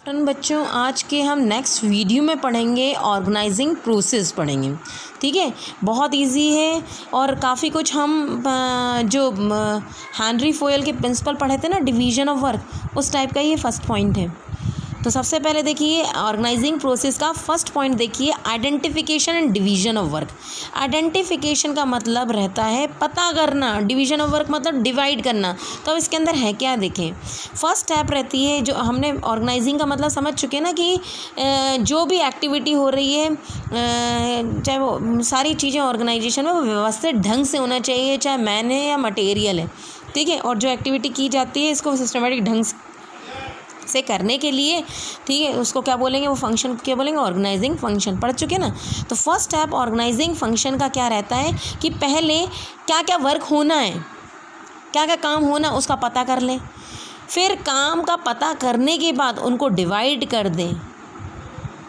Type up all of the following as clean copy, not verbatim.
बच्चों, आज के हम नेक्स्ट वीडियो में पढ़ेंगे ऑर्गेनाइजिंग प्रोसेस पढ़ेंगे। ठीक है, बहुत इजी है और काफ़ी कुछ हम जो हेनरी फोयल के प्रिंसिपल पढ़े थे ना, डिवीजन ऑफ वर्क, उस टाइप का ये फर्स्ट पॉइंट है। तो सबसे पहले देखिए ऑर्गेनाइजिंग प्रोसेस का फर्स्ट पॉइंट देखिए, identification and division of work. Identification का मतलब रहता है पता करना, डिवीजन ऑफ वर्क मतलब डिवाइड करना। तो अब इसके अंदर है क्या, देखें। फर्स्ट स्टेप रहती है, जो हमने ऑर्गेनाइजिंग का मतलब समझ चुके हैं ना कि जो भी एक्टिविटी हो रही है, चाहे वो सारी चीज़ें ऑर्गेनाइजेशन में वो व्यवस्थित ढंग से होना चाहिए, चाहे मैन है या मटेरियल है। ठीक है, और जो एक्टिविटी की जाती है इसको सिस्टमेटिक ढंग से करने के लिए, ठीक है, उसको क्या बोलेंगे, वो फंक्शन को क्या बोलेंगे, ऑर्गेनाइजिंग फंक्शन। पढ़ चुके ना। तो फर्स्ट स्टेप ऑर्गेनाइजिंग फंक्शन का क्या रहता है कि पहले क्या क्या वर्क होना है, क्या क्या काम होना, उसका पता कर लें। फिर काम का पता करने के बाद उनको डिवाइड कर दें।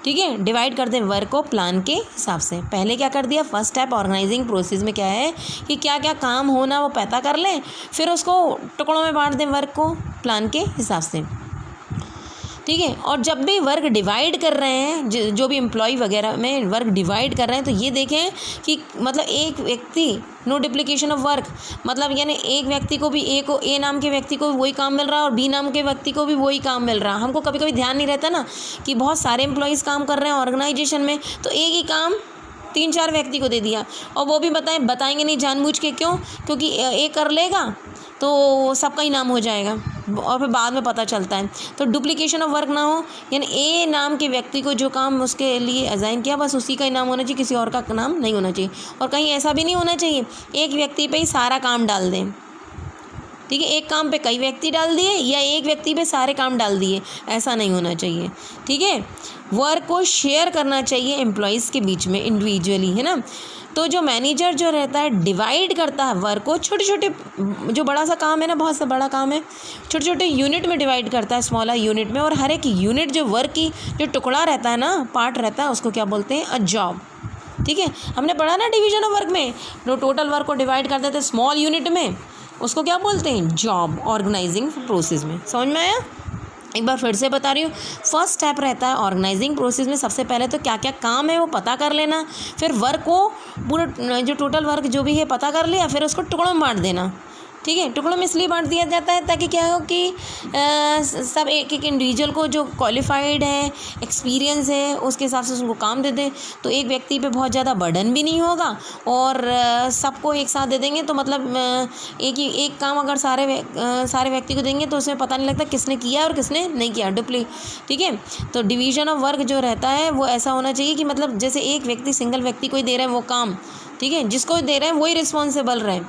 ठीक है, डिवाइड कर दें वर्क को प्लान के हिसाब से। पहले क्या कर दिया, फर्स्ट स्टेप ऑर्गेनाइजिंग प्रोसेस में क्या है कि क्या क्या काम होना वो पता कर लें, फिर उसको टुकड़ों में बांट दें वर्क को प्लान के हिसाब से। ठीक है, और जब भी वर्क डिवाइड कर रहे हैं, जो भी एम्प्लॉय वगैरह में वर्क डिवाइड कर रहे हैं, तो ये देखें कि मतलब एक व्यक्ति, नो डुप्लीकेशन ऑफ वर्क, मतलब यानी एक व्यक्ति को भी ए नाम के व्यक्ति को भी वही काम मिल रहा है और बी नाम के व्यक्ति को भी वही काम मिल रहा है। हमको कभी कभी ध्यान नहीं रहता ना कि बहुत सारे एम्प्लॉयज़ काम कर रहे हैं ऑर्गेनाइजेशन में, तो एक ही काम 3-4 व्यक्ति को दे दिया, और वो भी बताएंगे नहीं जानबूझ के। क्यों? क्योंकि ए कर लेगा तो सबका ही नाम हो जाएगा और फिर बाद में पता चलता है। तो डुप्लीकेशन ऑफ वर्क ना हो, यानी ए नाम के व्यक्ति को जो काम उसके लिए असाइन किया बस उसी का ही नाम होना चाहिए, किसी और का नाम नहीं होना चाहिए। और कहीं ऐसा भी नहीं होना चाहिए एक व्यक्ति पे ही सारा काम डाल दें। ठीक है, एक काम पे कई व्यक्ति डाल दिए या एक व्यक्ति पे सारे काम डाल दिए, ऐसा नहीं होना चाहिए। ठीक है, वर्क को शेयर करना चाहिए एम्प्लॉयज़ के बीच में इंडिविजुअली, है ना। तो जो मैनेजर जो रहता है डिवाइड करता है वर्क को, छोटे छोटे, जो बड़ा सा काम है ना, बहुत सा बड़ा काम है, छोटे छोटे यूनिट में डिवाइड करता है, स्मॉलर यूनिट में। और हर एक यूनिट जो वर्क की जो टुकड़ा रहता है ना, पार्ट रहता है, उसको क्या बोलते हैं, अ जॉब। ठीक है, हमने पढ़ा ना डिवीजन ऑफ वर्क में, जो टोटल वर्क को डिवाइड कर देते हैं स्मॉल यूनिट में, उसको क्या बोलते हैं, जॉब। ऑर्गेनाइजिंग प्रोसेस में समझ में आया? एक बार फिर से बता रही हूँ, फर्स्ट स्टेप रहता है ऑर्गेनाइजिंग प्रोसेस में, सबसे पहले तो क्या क्या काम है वो पता कर लेना, फिर वर्क को पूरा जो टोटल वर्क जो भी है पता कर लिया, फिर उसको टुकड़ों में बांट देना। ठीक है, टुकड़ों में इसलिए बांट दिया जाता है ताकि क्या हो कि सब एक एक इंडिविजुअल को जो क्वालिफाइड है, एक्सपीरियंस है, उसके हिसाब से उसको काम दे दें, तो एक व्यक्ति पे बहुत ज़्यादा बर्डन भी नहीं होगा। और सबको एक साथ दे देंगे तो मतलब एक काम अगर सारे व्यक्ति को देंगे तो उसमें पता नहीं लगता किसने किया और किसने नहीं किया, ठीक है। तो डिवीजन ऑफ वर्क जो रहता है वो ऐसा होना चाहिए कि मतलब जैसे एक व्यक्ति, सिंगल व्यक्ति को ही दे रहे हैं वो काम, ठीक है, जिसको दे रहे हैं वही रिस्पॉन्सिबल रहे,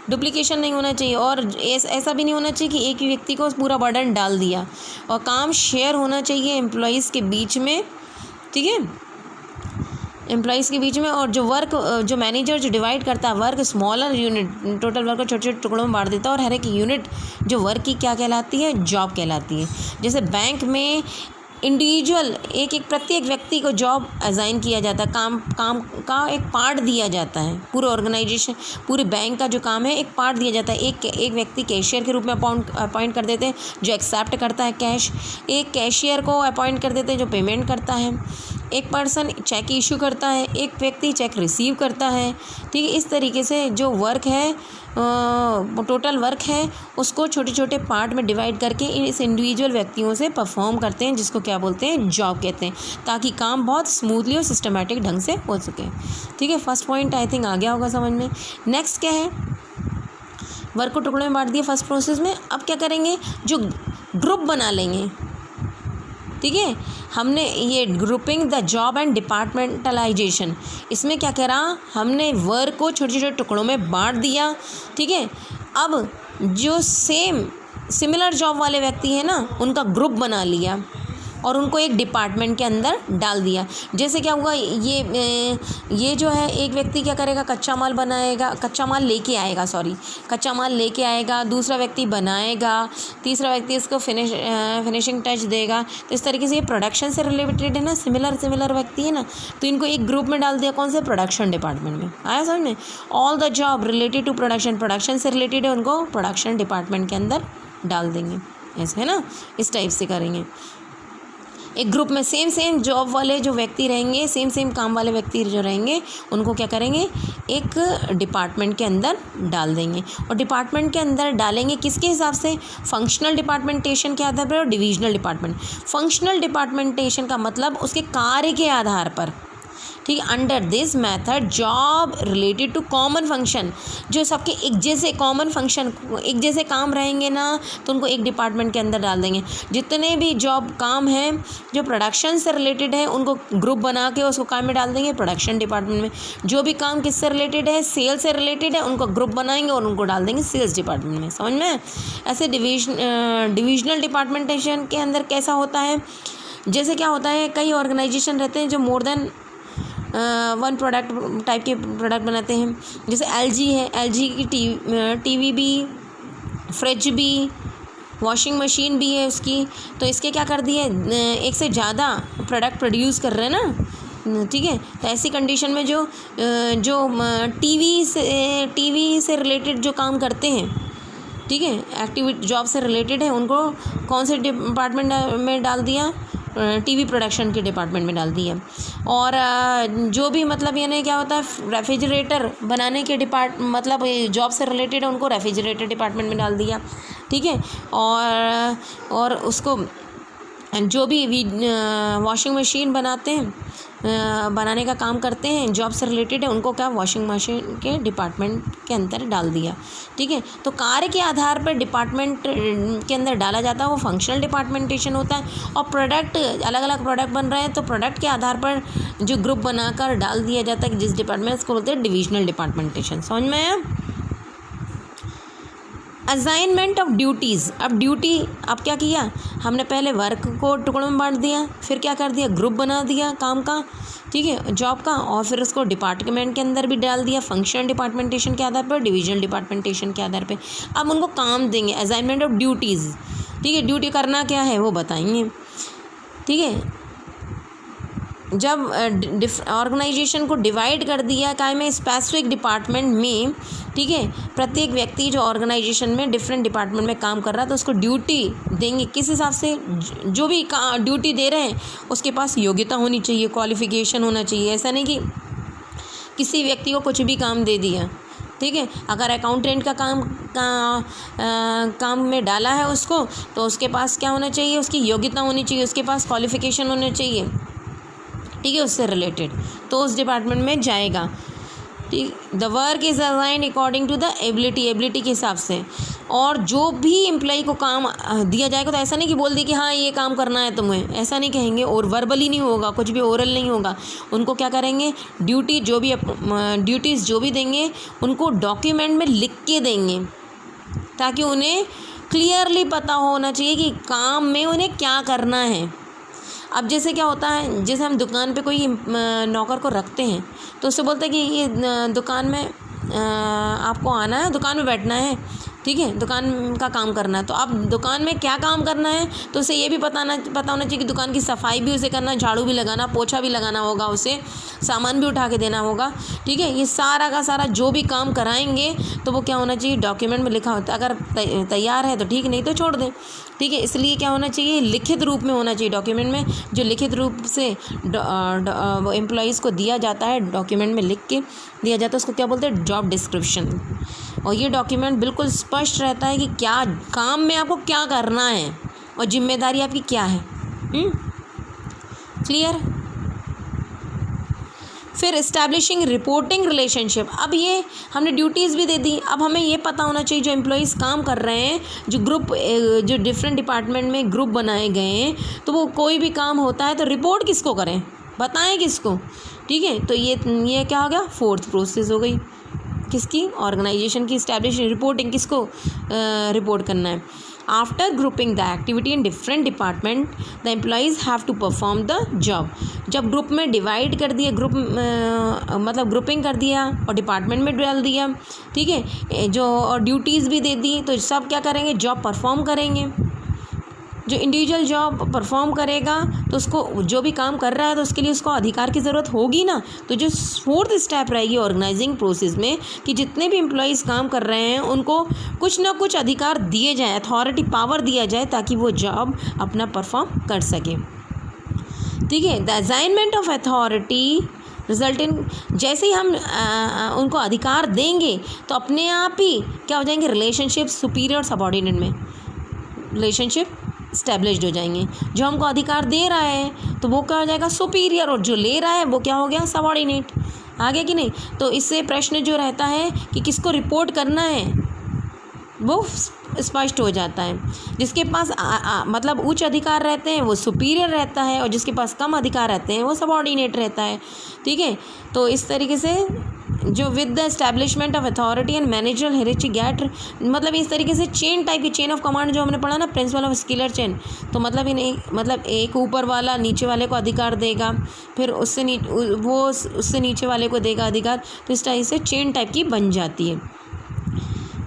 डुप्लीकेशन नहीं होना चाहिए। और ऐसा भी नहीं होना चाहिए कि एक ही व्यक्ति को पूरा बर्डन डाल दिया। और काम शेयर होना चाहिए एम्प्लॉयज़ के बीच में, ठीक है, एम्प्लॉयज़ के बीच में। और जो वर्क, जो मैनेजर जो डिवाइड करता है work, smaller unit, total work को छोटे छोटे टुकड़ों में बांट देता है। और हर एक यूनिट जो वर्क की क्या कहलाती है, जॉब कहलाती है। जैसे बैंक में इंडिविजुअल प्रत्येक व्यक्ति को जॉब असाइन किया जाता है, काम का एक पार्ट दिया जाता है, पूरे ऑर्गेनाइजेशन, पूरे बैंक का जो काम है एक पार्ट दिया जाता है। एक व्यक्ति कैशियर के रूप में अपॉइंट कर देते हैं जो एक्सेप्ट करता है कैश, एक कैशियर को अपॉइंट कर देते हैं जो पेमेंट करता है, एक पर्सन चेक इशू करता है, एक व्यक्ति चेक रिसीव करता है। ठीक है, इस तरीके से जो वर्क है, टोटल वर्क है, उसको छोटे छोटे पार्ट में डिवाइड करके इस इंडिविजुअल व्यक्तियों से परफॉर्म करते हैं, जिसको क्या बोलते हैं, जॉब कहते हैं, ताकि काम बहुत स्मूथली और सिस्टमेटिक ढंग से हो सके। ठीक है, फर्स्ट पॉइंट आई थिंक आ गया होगा समझ में। नेक्स्ट क्या है, वर्क को टुकड़ों में बांट दिया फर्स्ट प्रोसेस में। अब क्या करेंगे, जो ग्रुप बना लेंगे। ठीक है, हमने ये grouping the job and departmentalisation, इसमें क्या करा, हमने वर्क को छोटे छोटे टुकड़ों में बांट दिया। ठीक है, अब जो सिमिलर जॉब वाले व्यक्ति हैं ना, उनका ग्रुप बना लिया और उनको एक डिपार्टमेंट के अंदर डाल दिया। जैसे क्या हुआ, ये जो है एक व्यक्ति क्या करेगा, कच्चा माल लेके आएगा, दूसरा व्यक्ति बनाएगा, तीसरा व्यक्ति इसको फिनिशिंग टच देगा। तो इस तरीके से ये प्रोडक्शन से रिलेटेड है ना, सिमिलर व्यक्ति है ना, तो इनको एक ग्रुप में डाल दिया, कौन से, प्रोडक्शन डिपार्टमेंट में। आया समझ में? All the job related to production से रिलेटेड है, उनको प्रोडक्शन डिपार्टमेंट के अंदर डाल देंगे, ऐसे है ना, इस टाइप से करेंगे। एक ग्रुप में सेम जॉब वाले जो व्यक्ति रहेंगे, सेम काम वाले व्यक्ति जो रहेंगे, उनको क्या करेंगे, एक डिपार्टमेंट के अंदर डाल देंगे। और डिपार्टमेंट के अंदर डालेंगे किसके हिसाब से, फंक्शनल डिपार्टमेंटेशन के आधार पर और डिविजनल डिपार्टमेंट। फंक्शनल डिपार्टमेंटेशन का मतलब उसके कार्य के आधार पर, ठीक है। Under this method job related to common function, जो सबके एक जैसे कॉमन फंक्शन, एक जैसे काम रहेंगे ना, तो उनको एक डिपार्टमेंट के अंदर डाल देंगे। जितने भी जॉब काम हैं जो प्रोडक्शन से रिलेटेड है, उनको ग्रुप बना के उसको काम में डाल देंगे प्रोडक्शन डिपार्टमेंट में। जो भी काम किससे रिलेटेड है, सेल से रिलेटेड है, उनको ग्रुप बनाएंगे और उनको डाल देंगे सेल्स डिपार्टमेंट में। समझ में? ऐसे डिविजनल डिपार्टमेंटेशन के अंदर कैसा होता है, जैसे क्या होता है, कई ऑर्गेनाइजेशन रहते हैं जो more than one product type के प्रोडक्ट बनाते हैं। जैसे LG है, LG की टीवी भी, फ्रिज भी, वॉशिंग मशीन भी है उसकी। तो इसके क्या कर दिए, एक से ज़्यादा प्रोडक्ट प्रोड्यूस कर रहे हैं ना, ठीक है। तो ऐसी कंडीशन में जो टीवी से रिलेटेड जो काम करते हैं, ठीक है, एक्टिविटी जॉब से रिलेटेड है, उनको कौन से डिपार्टमेंट में डाल दिया, टीवी प्रोडक्शन के डिपार्टमेंट में डाल दिया। और जो भी मतलब यानी क्या होता है, रेफ्रिजरेटर बनाने के मतलब जॉब से रिलेटेड है, उनको रेफ्रिजरेटर डिपार्टमेंट में डाल दिया, ठीक है। और उसको जो भी वॉशिंग मशीन बनाते हैं, बनाने का काम करते हैं, जॉब से रिलेटेड है, उनको क्या वॉशिंग मशीन के डिपार्टमेंट के अंदर डाल दिया, ठीक है। तो कार्य के आधार पर डिपार्टमेंट के अंदर डाला जाता है, वो फंक्शनल डिपार्टमेंटेशन होता है। और प्रोडक्ट, अलग अलग प्रोडक्ट बन रहे हैं, तो प्रोडक्ट के आधार पर जो ग्रुप बनाकर डाल दिया जाता है जिस डिपार्टमेंट, उसको बोलते हैं डिविजनल डिपार्टमेंटेशन। समझ में आया? Assignment of duties. अब ड्यूटी, अब क्या किया हमने, पहले वर्क को टुकड़ों में बांट दिया, फिर क्या कर दिया, ग्रुप बना दिया काम का, ठीक है, जॉब का, और फिर उसको डिपार्टमेंट के अंदर भी डाल दिया, फंक्शनल डिपार्टमेंटेशन के आधार पर, डिविजनल डिपार्टमेंटेशन के आधार पर। अब उनको काम देंगे, असाइनमेंट ऑफ ड्यूटीज़, ठीक है। ड्यूटी करना क्या है वो बताएंगे, ठीक है। जब ऑर्गेनाइजेशन को डिवाइड कर दिया काय में, स्पेसिफिक डिपार्टमेंट में, ठीक है, प्रत्येक व्यक्ति जो ऑर्गेनाइजेशन में डिफरेंट डिपार्टमेंट में काम कर रहा है, तो उसको ड्यूटी देंगे किस हिसाब से, जो भी ड्यूटी दे रहे हैं उसके पास योग्यता होनी चाहिए, क्वालिफिकेशन होना चाहिए। ऐसा नहीं कि किसी व्यक्ति को कुछ भी काम दे दिया, ठीक है। अगर अकाउंटेंट का काम में डाला है उसको, तो उसके पास क्या होना चाहिए, उसकी योग्यता होनी चाहिए, उसके पास क्वालिफिकेशन होना चाहिए, ठीक है, उससे रिलेटेड, तो उस डिपार्टमेंट में जाएगा, ठीक। The work is assigned according to the ability के हिसाब से। और जो भी एम्प्लॉय को काम दिया जाएगा, तो ऐसा नहीं कि बोल दी कि हाँ ये काम करना है तुम्हें, ऐसा नहीं कहेंगे, और वर्बली नहीं होगा, कुछ भी ओरल नहीं होगा। उनको क्या करेंगे, ड्यूटीज़ जो भी देंगे उनको डॉक्यूमेंट में लिख के देंगे, ताकि उन्हें क्लियरली पता होना चाहिए कि काम में उन्हें क्या करना है। अब जैसे क्या होता है, जैसे हम दुकान पे कोई नौकर को रखते हैं, तो उससे बोलते हैं कि ये दुकान में आपको आना है, दुकान में बैठना है, ठीक है, दुकान का काम करना है। तो अब दुकान में क्या काम करना है, तो उसे ये भी पता होना चाहिए कि दुकान की सफाई भी उसे करना, झाड़ू भी लगाना, पोछा भी लगाना होगा, उसे सामान भी उठा के देना होगा, ठीक है। ये सारा का सारा जो भी काम कराएंगे, तो वो क्या होना चाहिए, डॉक्यूमेंट में लिखा होता है। अगर तैयार है तो ठीक, नहीं तो छोड़ दें, ठीक है। इसलिए क्या होना चाहिए, लिखित रूप में होना चाहिए डॉक्यूमेंट में, जो लिखित रूप से वो एम्प्लॉइज़ को दिया जाता है, डॉक्यूमेंट में लिख के दिया जाता है, उसको क्या बोलते हैं, जॉब डिस्क्रिप्शन। और ये डॉक्यूमेंट बिल्कुल स्पष्ट रहता है कि क्या काम में आपको क्या करना है और जिम्मेदारी आपकी क्या है। क्लियर? फिर इस्टेब्लिशिंग रिपोर्टिंग रिलेशनशिप। अब ये हमने ड्यूटीज़ भी दे दी, अब हमें ये पता होना चाहिए जो एम्प्लॉइज़ काम कर रहे हैं, जो ग्रुप, जो डिफरेंट डिपार्टमेंट में ग्रुप बनाए गए हैं, तो वो कोई भी काम होता है तो रिपोर्ट किसको करें, बताएं किसको, ठीक है। तो ये क्या हो गया, फोर्थ प्रोसेस हो गई, किसकी, ऑर्गेनाइजेशन की इस्टेब्लिशिंग रिपोर्टिंग, किसको रिपोर्ट करना है। After grouping the activity in different department the employees have to perform the job. जब ग्रुप में डिवाइड कर दिया, मतलब ग्रुपिंग कर दिया और डिपार्टमेंट में डाल दिया, ठीक है, जो और ड्यूटीज़ भी दे दी, तो सब क्या करेंगे, जॉब परफॉर्म करेंगे। जो इंडिविजुअल जॉब परफॉर्म करेगा, तो उसको जो भी काम कर रहा है, तो उसके लिए उसको अधिकार की ज़रूरत होगी ना। तो जो फोर्थ स्टेप रहेगी ऑर्गेनाइजिंग प्रोसेस में, कि जितने भी एम्प्लॉइज़ काम कर रहे हैं उनको कुछ ना कुछ अधिकार दिए जाए, अथॉरिटी पावर दिया जाए, ताकि वो जॉब अपना परफॉर्म कर सके। ठीक है। The assignment of authority result in, जैसे ही हम उनको अधिकार देंगे तो अपने आप ही क्या हो जाएंगे, रिलेशनशिप सुपीरियर और सबॉर्डिनेट में रिलेशनशिप इस्टेब्लिश्ड हो जाएंगे। जो हमको अधिकार दे रहा है तो वो क्या हो जाएगा, सुपीरियर, और जो ले रहा है वो क्या हो गया, सबॉर्डिनेट। आगे कि नहीं। तो इससे प्रश्न जो रहता है कि किसको रिपोर्ट करना है वो स्पष्ट हो जाता है। जिसके पास मतलब उच्च अधिकार रहते हैं वो सुपीरियर रहता है, और जिसके पास कम अधिकार रहते हैं वो सबॉर्डिनेट रहता है। ठीक है। तो इस तरीके से जो with the establishment of authority and managerial hierarchy get, मतलब इस तरीके से चेन टाइप की, चेन ऑफ कमांड जो हमने पढ़ा ना, प्रिंसिपल ऑफ स्केलर चेन, तो मतलब मतलब एक ऊपर वाला नीचे वाले को अधिकार देगा, फिर उससे नीचे वाले को देगा अधिकार, तो इस टाइप से चेन टाइप की बन जाती है।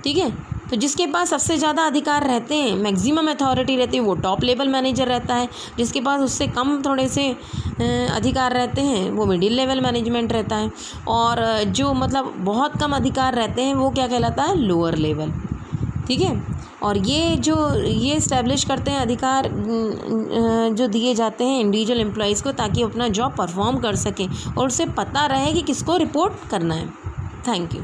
ठीक है। तो जिसके पास सबसे ज़्यादा अधिकार रहते हैं, मैक्सिमम अथॉरिटी रहती है, वो टॉप लेवल मैनेजर रहता है। जिसके पास उससे कम थोड़े से अधिकार रहते हैं वो मिडिल लेवल मैनेजमेंट रहता है। और जो मतलब बहुत कम अधिकार रहते हैं वो क्या कहलाता है, लोअर लेवल। ठीक है। और ये इस्टेब्लिश करते हैं अधिकार जो दिए जाते हैं इंडिविजुअल एम्प्लॉयज़ को, ताकि अपना जॉब परफॉर्म कर सकें और उसे पता रहे कि किसको रिपोर्ट करना है। Thank you.